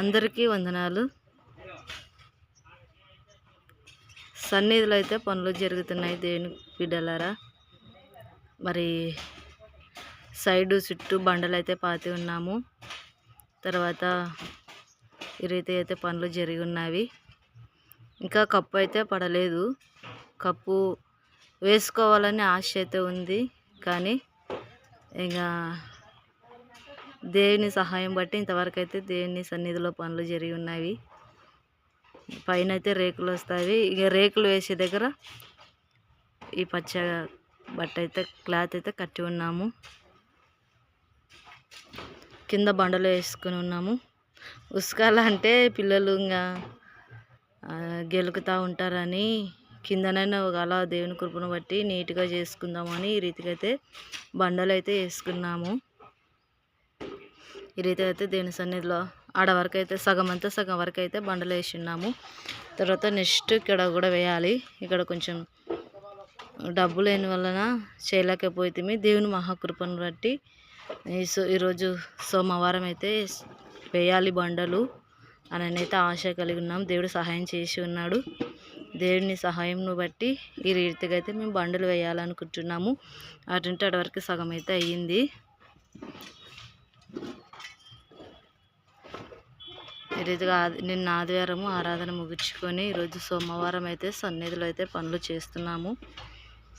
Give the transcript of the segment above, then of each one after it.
అందరికీ వందనాలు. సన్నిధిలో అయితే పనులు జరుగుతున్నాయి దేవుని బిడ్డలారా. మరి సైడు చుట్టూ బండలు అయితే పాతి ఉన్నాము. తర్వాత ఈ రీతి అయితే పనులు జరిగి ఉన్నవి. ఇంకా కప్పు అయితే పడలేదు. కప్పు వేసుకోవాలని ఆశ అయితే ఉంది, కానీ ఇంకా దేవుని సహాయం బట్టి ఇంతవరకు అయితే దేవుని సన్నిధిలో పనులు జరిగి ఉన్నవి. పైన అయితే రేకులు వస్తాయి. ఇక రేకులు వేసే దగ్గర ఈ పచ్చ బట్ట అయితే క్లాత్ అయితే కట్టి ఉన్నాము. కింద బండలు వేసుకుని ఉన్నాము. ఉసుకాల అంటే పిల్లలు ఇంకా గెలుకుతూ ఉంటారని కిందనైనా అలా దేవుని కృపను బట్టి నీట్గా చేసుకుందామని ఈ రీతిగా అయితే బండలు అయితే వేసుకున్నాము. ఈ రీతిగా అయితే దేవుని సన్నిధిలో ఆడవరకు అయితే సగం వరకు అయితే బండలు వేసి ఉన్నాము. తర్వాత నెక్స్ట్ ఇక్కడ కూడా వేయాలి. ఇక్కడ కొంచెం డబ్బు లేని వలన చేయలేకపోతే దేవుని మహాకృపను బట్టి ఈరోజు సోమవారం అయితే వేయాలి బండలు అని అయితే ఆశ కలిగి ఉన్నాం. దేవుడు సహాయం చేసి ఉన్నాడు. దేవుని సహాయంను బట్టి ఈ రీతిగా అయితే మేము బండలు వేయాలనుకుంటున్నాము. అటుంటే అటు వరకు సగం అయితే అయ్యింది. ఈ రీతిగా నిన్న ఆదివారము ఆరాధన ముగించుకొని ఈరోజు సోమవారం అయితే సన్నిధిలో అయితే పనులు చేస్తున్నాము.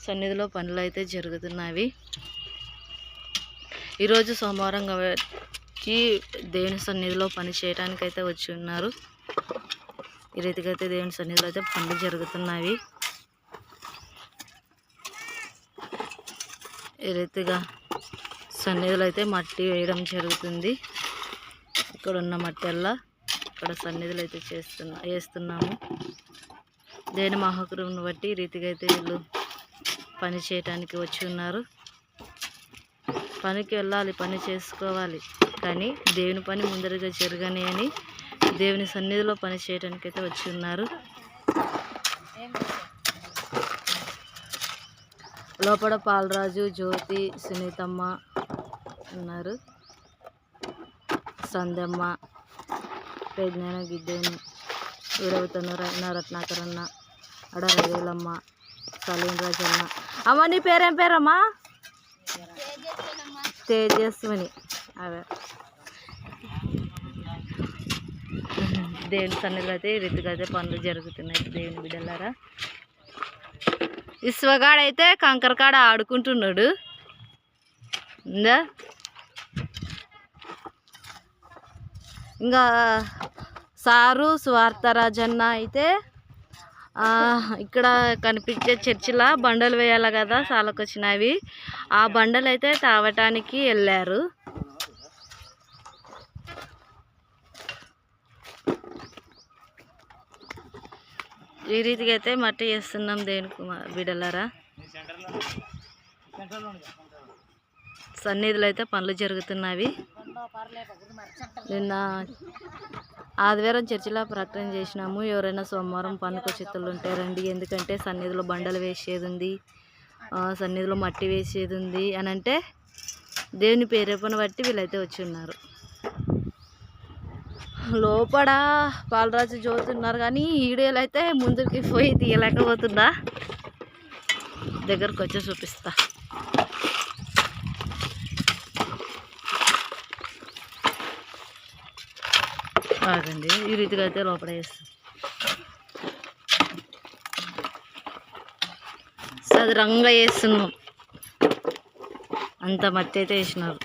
సన్నిధిలో పనులు అయితే జరుగుతున్నవి. ఈరోజు సోమవారం కాబట్టి దేవుని సన్నిధిలో పని చేయడానికి అయితే వచ్చి ఉన్నారు. ఈ రీతిగా అయితే దేవుని సన్నిధిలో అయితే పనులు జరుగుతున్నవి. ఈ రీతిగా సన్నిధిలో అయితే మట్టి వేయడం జరుగుతుంది. ఇక్కడ ఉన్న మట్టి అల్లా ఇక్కడ సన్నిధులు అయితే వేస్తున్నాము. దేవుని మహాకృపను బట్టి ఈ రీతిగా అయితే వీళ్ళు పని చేయటానికి వచ్చి ఉన్నారు. పనికి వెళ్ళాలి, పని చేసుకోవాలి, కానీ దేవుని పని ముందరగా జరగని అని దేవుని సన్నిధిలో పని చేయడానికి అయితే వచ్చి ఉన్నారు. లోపల పాలరాజు, జ్యోతి, సునీతమ్మ ఉన్నారు. సందమ్మ, ప్రజ్ఞాన, గిడ్డేని, వీరవతను, రత్నాకరన్న, అడ రవేలమ్మ, సలీం రాజన్న. అమ్మ నీ పేరేం పేరమ్మా? తేజస్విని. అవే దేవుని సన్నిధిలో అయితే ఈ రీతిగా అయితే పనులు జరుగుతున్నాయి దేవుని బిడ్డలారా. ఇసువగాడైతే కంకరకాడ ఆడుకుంటున్నాడు. ఇంకా సారు స్వార్థరాజన్న అయితే ఇక్కడ కనిపించే చర్చిలా బండలు వేయాలి కదా, సాలకు వచ్చినవి. ఆ బండలు అయితే తావటానికి వెళ్ళారు. ఈ రీతిగా అయితే మట్టి వేస్తున్నాం దేవుని బిడ్డలారా. సన్నిధిలో అయితే పనులు జరుగుతున్నవి. నిన్న ఆదివారం చర్చిలో ప్రకటన చేసినాము. ఎవరైనా సోమవారం పనుకు చిత్తులు ఉంటే రండి, ఎందుకంటే సన్నిధిలో బండలు వేసేది ఉంది, సన్నిధిలో మట్టి వేసేది ఉంది అని అంటే దేవుని పేరేపను బట్టి వీళ్ళైతే వచ్చి ఉన్నారు. లోపల పాలరాజు జ్యోతి ఉన్నారు, కానీ ఈడేలు అయితే ముందుకి పోయి తీయలేకపోతుందా. దగ్గరకు వచ్చి చూపిస్తా. ఆగండి. ఈ రీతిగా అయితే లోపల వేస్తాం. సదరంగా వేస్తున్నాం. అంత మట్టి అయితే వేసినారు.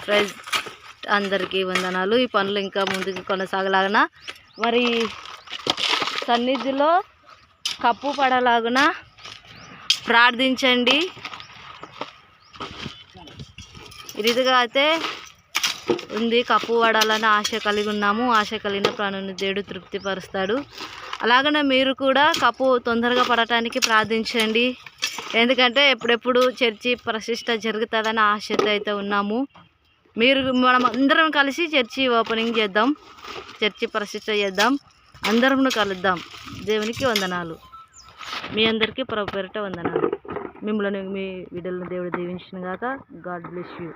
ప్రైజ్ అందరికీ వందనాలు. ఈ పనులు ఇంకా ముందుకు కొనసాగలాగున మరి సన్నిధిలో కప్పు పడలాగున ప్రార్థించండి. ఈ రీతిగా అయితే ఉంది. కప్పు పడాలని ఆశ కలిగి ఉన్నాము. ఆశ కలిగిన ప్రాణుని దేవుడు తృప్తిపరుస్తాడు. అలాగనే మీరు కూడా కప్పు తొందరగా పడటానికి ప్రార్థించండి. ఎందుకంటే ఎప్పుడెప్పుడు చర్చి ప్రతిష్ట జరుగుతుందని ఆశతో అయితే ఉన్నాము. మనం అందరం కలిసి చర్చి ఓపెనింగ్ చేద్దాం, చర్చి ప్రతిష్ట చేద్దాం, అందరం కలుద్దాం. దేవునికి వందనాలు. మీ అందరికీ ప్రభు పేరిట వందనాలు. మిమ్మల్ని మీ వీడియోలను దేవుడు దీవించిన గాక. God bless you.